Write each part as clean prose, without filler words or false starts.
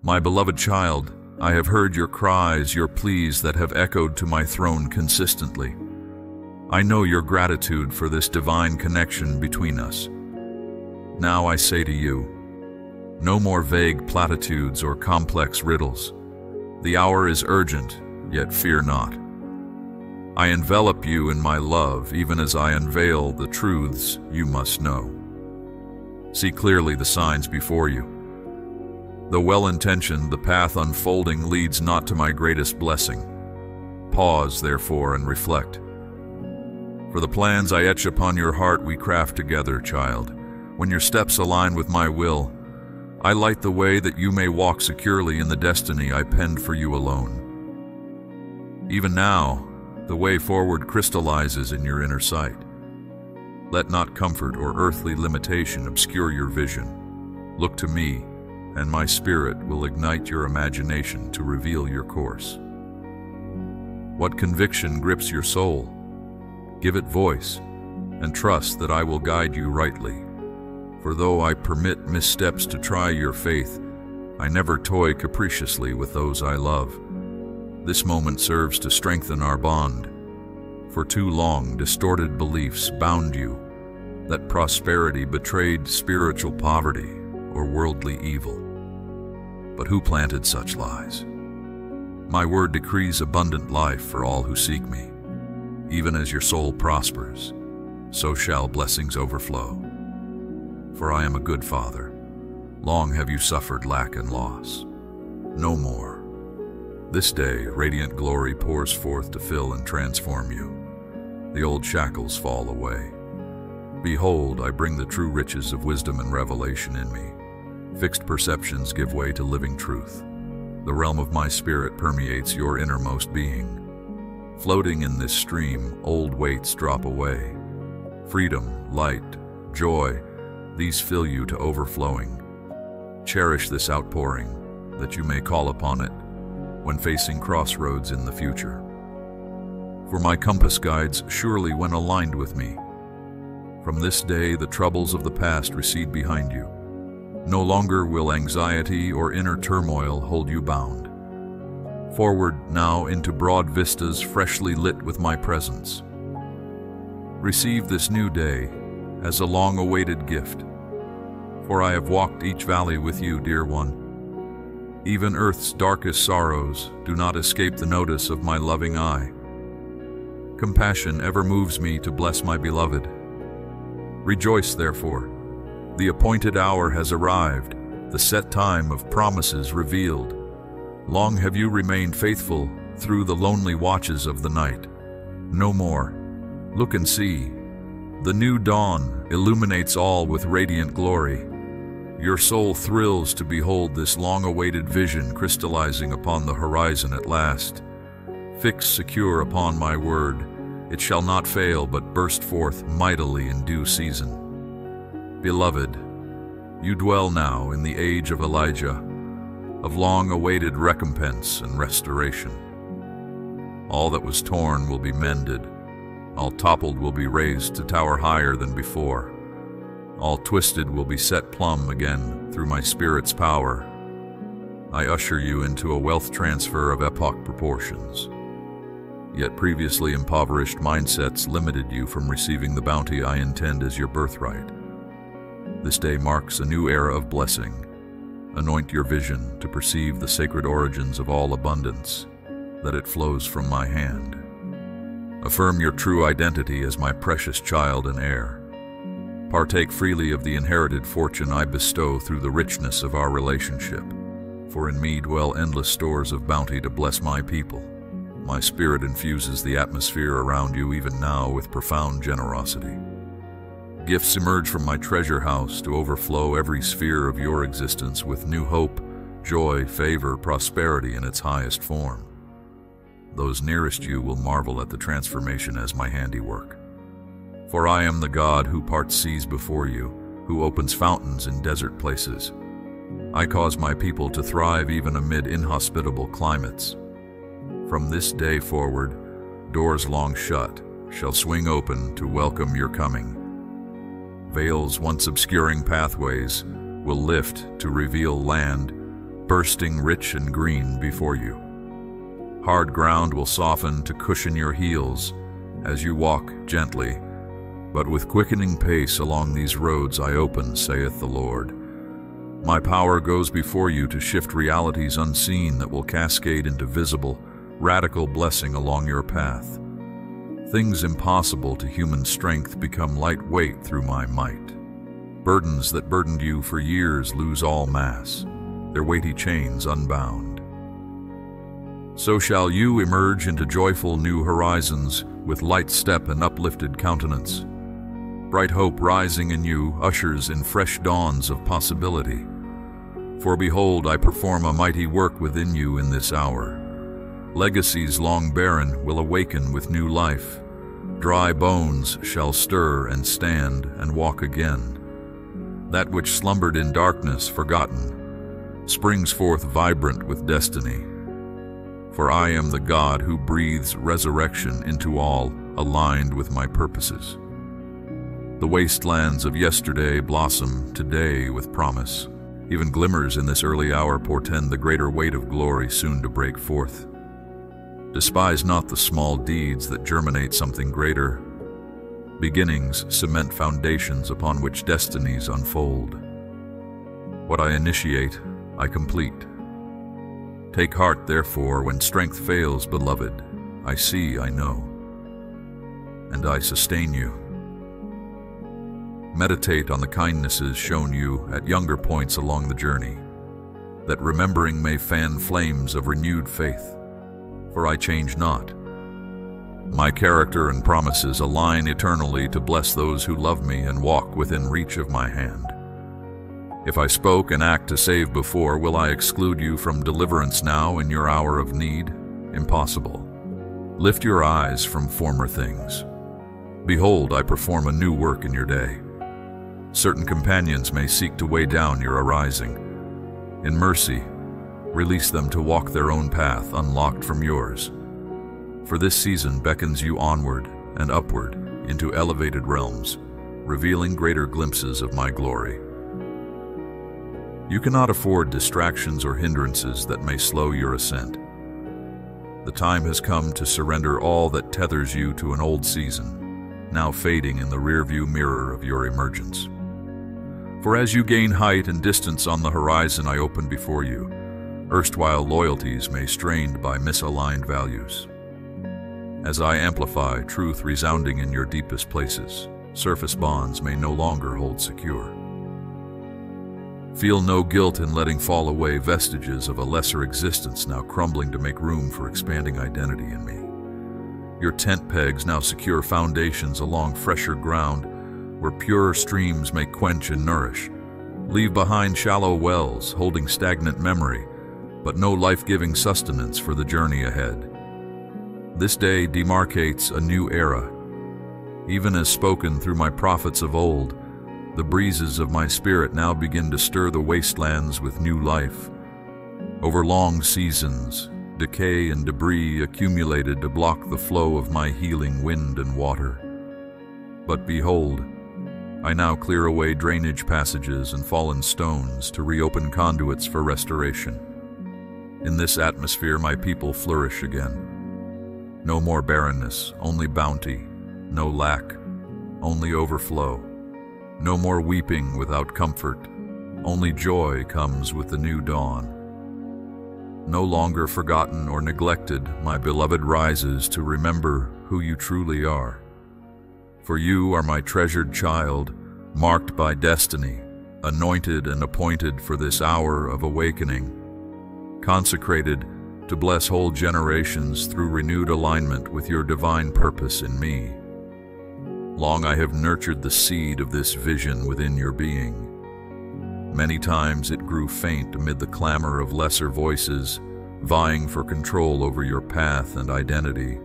My beloved child, I have heard your cries, your pleas that have echoed to my throne consistently. I know your gratitude for this divine connection between us. Now I say to you, no more vague platitudes or complex riddles. The hour is urgent, yet fear not. I envelop you in my love, even as I unveil the truths you must know. See clearly the signs before you. Though well-intentioned, the path unfolding leads not to my greatest blessing. Pause, therefore, and reflect. For the plans I etch upon your heart we craft together, child. When your steps align with my will, I light the way that you may walk securely in the destiny I penned for you alone. Even now, the way forward crystallizes in your inner sight. Let not comfort or earthly limitation obscure your vision. Look to me, and my spirit will ignite your imagination to reveal your course. What conviction grips your soul? Give it voice, and trust that I will guide you rightly. For though I permit missteps to try your faith, I never toy capriciously with those I love. This moment serves to strengthen our bond. For too long, distorted beliefs bound you that prosperity betrayed spiritual poverty or worldly evil. But who planted such lies? My word decrees abundant life for all who seek me. Even as your soul prospers, so shall blessings overflow. For I am a good Father. Long have you suffered lack and loss. No more. This day, radiant glory pours forth to fill and transform you. The old shackles fall away. Behold, I bring the true riches of wisdom and revelation in me. Fixed perceptions give way to living truth. The realm of my spirit permeates your innermost being. Floating in this stream, old weights drop away. Freedom, light, joy, these fill you to overflowing. Cherish this outpouring, that you may call upon it when facing crossroads in the future. For my compass guides surely when aligned with me. From this day the troubles of the past recede behind you. No longer will anxiety or inner turmoil hold you bound. Forward now into broad vistas freshly lit with my presence. Receive this new day as a long-awaited gift, for I have walked each valley with you, dear one. Even earth's darkest sorrows do not escape the notice of my loving eye. Compassion ever moves me to bless my beloved. Rejoice, therefore. The appointed hour has arrived, the set time of promises revealed. Long have you remained faithful through the lonely watches of the night. No more. Look and see. The new dawn illuminates all with radiant glory. Your soul thrills to behold this long-awaited vision crystallizing upon the horizon at last. Fix secure upon my word, it shall not fail but burst forth mightily in due season. Beloved, you dwell now in the age of Elijah, of long-awaited recompense and restoration. All that was torn will be mended. All toppled will be raised to tower higher than before. All twisted will be set plumb again through my Spirit's power. I usher you into a wealth transfer of epoch proportions. Yet previously impoverished mindsets limited you from receiving the bounty I intend as your birthright. This day marks a new era of blessing. Anoint your vision to perceive the sacred origins of all abundance, that it flows from my hand. Affirm your true identity as my precious child and heir. Partake freely of the inherited fortune I bestow through the richness of our relationship, for in me dwell endless stores of bounty to bless my people. My spirit infuses the atmosphere around you even now with profound generosity. Gifts emerge from my treasure house to overflow every sphere of your existence with new hope, joy, favor, prosperity in its highest form. Those nearest you will marvel at the transformation as my handiwork. For I am the God who parts seas before you, who opens fountains in desert places. I cause my people to thrive even amid inhospitable climates. From this day forward, doors long shut shall swing open to welcome your coming. Veils once obscuring pathways will lift to reveal land bursting rich and green before you. Hard ground will soften to cushion your heels as you walk gently, but with quickening pace along these roads I open, saith the Lord. My power goes before you to shift realities unseen that will cascade into visible, radical blessing along your path. Things impossible to human strength become lightweight through my might. Burdens that burdened you for years lose all mass, their weighty chains unbound. So shall you emerge into joyful new horizons with light step and uplifted countenance. Bright hope rising in you ushers in fresh dawns of possibility. For behold, I perform a mighty work within you in this hour. Legacies long barren will awaken with new life. Dry bones shall stir and stand and walk again. That which slumbered in darkness forgotten springs forth vibrant with destiny. For I am the God who breathes resurrection into all aligned with my purposes. The wastelands of yesterday blossom today with promise. Even glimmers in this early hour portend the greater weight of glory soon to break forth. Despise not the small deeds that germinate something greater. Beginnings cement foundations upon which destinies unfold. What I initiate, I complete. Take heart, therefore, when strength fails, beloved. I see, I know, and I sustain you. Meditate on the kindnesses shown you at younger points along the journey, that remembering may fan flames of renewed faith. For I change not. My character and promises align eternally to bless those who love me and walk within reach of my hand. If I spoke and act to save before, will I exclude you from deliverance now in your hour of need? Impossible. Lift your eyes from former things. Behold, I perform a new work in your day. Certain companions may seek to weigh down your arising. In mercy, release them to walk their own path unlocked from yours. For this season beckons you onward and upward into elevated realms, revealing greater glimpses of my glory. You cannot afford distractions or hindrances that may slow your ascent. The time has come to surrender all that tethers you to an old season, now fading in the rearview mirror of your emergence. For as you gain height and distance on the horizon I open before you, erstwhile loyalties may strained by misaligned values. As I amplify truth resounding in your deepest places, surface bonds may no longer hold secure. Feel no guilt in letting fall away vestiges of a lesser existence now crumbling to make room for expanding identity in me. Your tent pegs now secure foundations along fresher ground where purer streams may quench and nourish. Leave behind shallow wells holding stagnant memory, but no life-giving sustenance for the journey ahead. This day demarcates a new era. Even as spoken through my prophets of old, the breezes of my spirit now begin to stir the wastelands with new life. Over long seasons, decay and debris accumulated to block the flow of my healing wind and water. But behold, I now clear away drainage passages and fallen stones to reopen conduits for restoration. In this atmosphere, my people flourish again. No more barrenness, only bounty. No lack, only overflow. No more weeping without comfort. Only joy comes with the new dawn. No longer forgotten or neglected, my beloved rises to remember who you truly are. For you are my treasured child, marked by destiny, anointed and appointed for this hour of awakening, consecrated to bless whole generations through renewed alignment with your divine purpose in me. Long I have nurtured the seed of this vision within your being. Many times it grew faint amid the clamor of lesser voices, vying for control over your path and identity.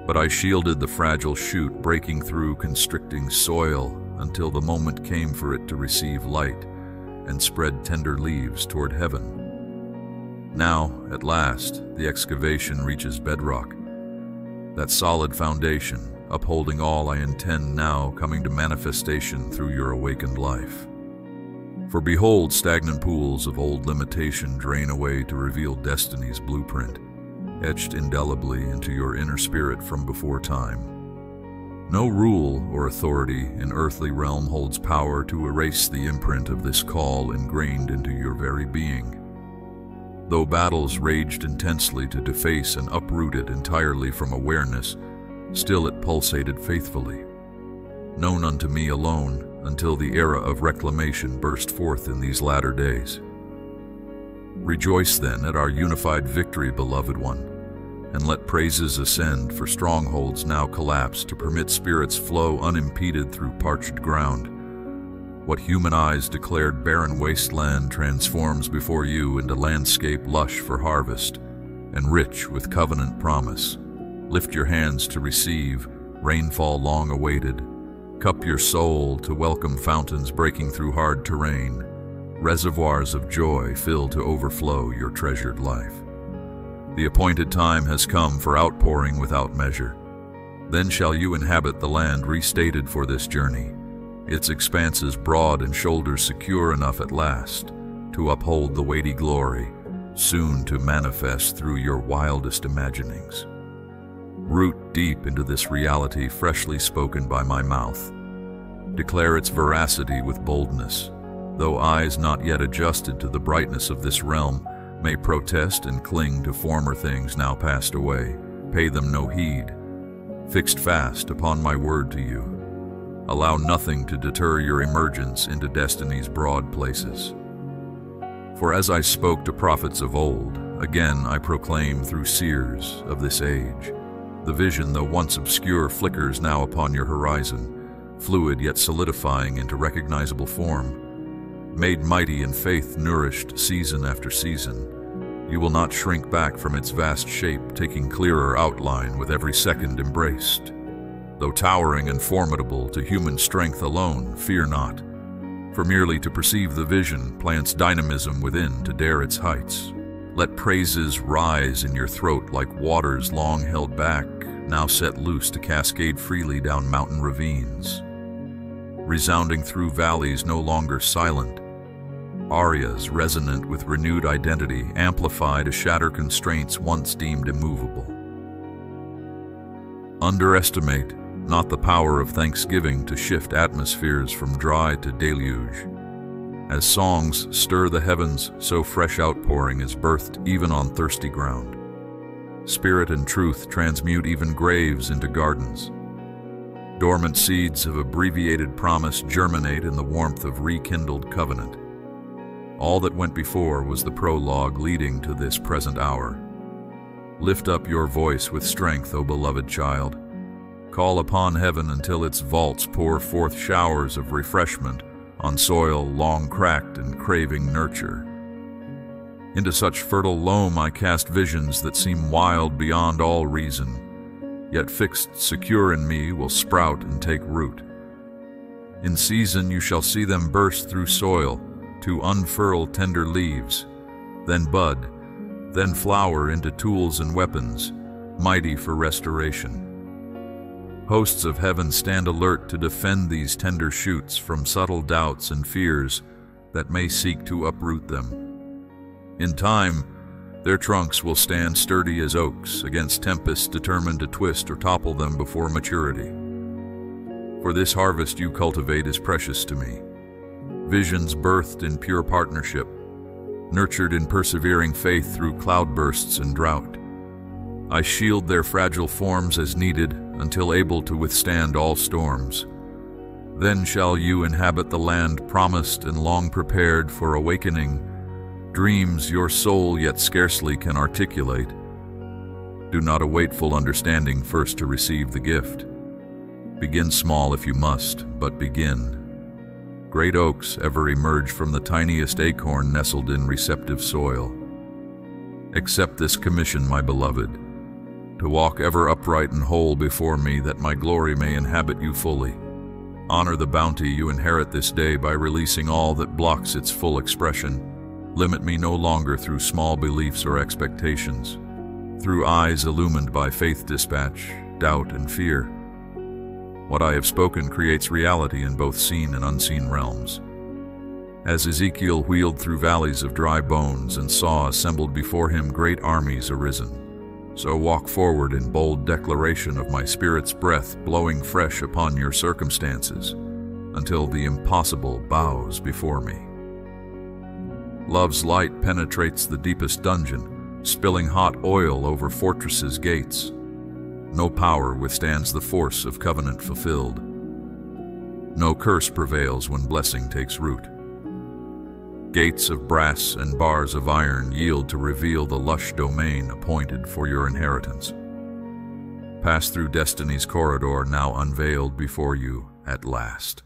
But I shielded the fragile shoot breaking through constricting soil until the moment came for it to receive light and spread tender leaves toward heaven. Now, at last, the excavation reaches bedrock, that solid foundation, upholding all I intend now coming to manifestation through your awakened life. For behold, stagnant pools of old limitation drain away to reveal destiny's blueprint, etched indelibly into your inner spirit from before time. No rule or authority in earthly realm holds power to erase the imprint of this call ingrained into your very being. Though battles raged intensely to deface and uproot it entirely from awareness, still it pulsated faithfully, known unto me alone, until the era of reclamation burst forth in these latter days. Rejoice then at our unified victory, beloved one, and let praises ascend for strongholds now collapsed to permit spirits flow unimpeded through parched ground. What human eyes declared barren wasteland transforms before you into landscape lush for harvest and rich with covenant promise. Lift your hands to receive rainfall long awaited. Cup your soul to welcome fountains breaking through hard terrain. Reservoirs of joy fill to overflow your treasured life. The appointed time has come for outpouring without measure. Then shall you inhabit the land restated for this journey, its expanses broad and shoulders secure enough at last to uphold the weighty glory, soon to manifest through your wildest imaginings. Root deep into this reality freshly spoken by my mouth. Declare its veracity with boldness, though eyes not yet adjusted to the brightness of this realm may protest and cling to former things now passed away. Pay them no heed. Fixed fast upon my word to you, allow nothing to deter your emergence into destiny's broad places. For as I spoke to prophets of old, again I proclaim through seers of this age. The vision, though once obscure, flickers now upon your horizon, fluid yet solidifying into recognizable form. Made mighty in faith nourished season after season, you will not shrink back from its vast shape, taking clearer outline with every second embraced. Though towering and formidable to human strength alone, fear not, for merely to perceive the vision plants dynamism within to dare its heights. Let praises rise in your throat like waters long held back, now set loose to cascade freely down mountain ravines. Resounding through valleys no longer silent, arias resonant with renewed identity, amplify to shatter constraints once deemed immovable. Underestimate not the power of thanksgiving to shift atmospheres from dry to deluge. As songs stir the heavens, so fresh outpouring is birthed even on thirsty ground. Spirit and truth transmute even graves into gardens. Dormant seeds of abbreviated promise germinate in the warmth of rekindled covenant. All that went before was the prologue leading to this present hour. Lift up your voice with strength, O beloved child. Call upon heaven until its vaults pour forth showers of refreshment on soil long cracked and craving nurture. Into such fertile loam I cast visions that seem wild beyond all reason, yet fixed secure in me will sprout and take root. In season you shall see them burst through soil to unfurl tender leaves, then bud, then flower into tools and weapons, mighty for restoration. Hosts of heaven stand alert to defend these tender shoots from subtle doubts and fears that may seek to uproot them. In time, their trunks will stand sturdy as oaks against tempests determined to twist or topple them before maturity. For this harvest you cultivate is precious to me. Visions birthed in pure partnership, nurtured in persevering faith through cloudbursts and drought. I shield their fragile forms as needed until able to withstand all storms. Then shall you inhabit the land promised and long prepared for awakening, dreams your soul yet scarcely can articulate. Do not await full understanding first to receive the gift. Begin small if you must, but begin. Great oaks ever emerge from the tiniest acorn nestled in receptive soil. Accept this commission, my beloved, to walk ever upright and whole before me, that my glory may inhabit you fully. Honor the bounty you inherit this day by releasing all that blocks its full expression. Limit me no longer through small beliefs or expectations, through eyes illumined by faith dispatch, doubt, and fear. What I have spoken creates reality in both seen and unseen realms. As Ezekiel wheeled through valleys of dry bones and saw assembled before him great armies arisen, so walk forward in bold declaration of my Spirit's breath blowing fresh upon your circumstances, until the impossible bows before me. Love's light penetrates the deepest dungeon, spilling hot oil over fortresses' gates. No power withstands the force of covenant fulfilled. No curse prevails when blessing takes root. Gates of brass and bars of iron yield to reveal the lush domain appointed for your inheritance. Pass through destiny's corridor now unveiled before you at last.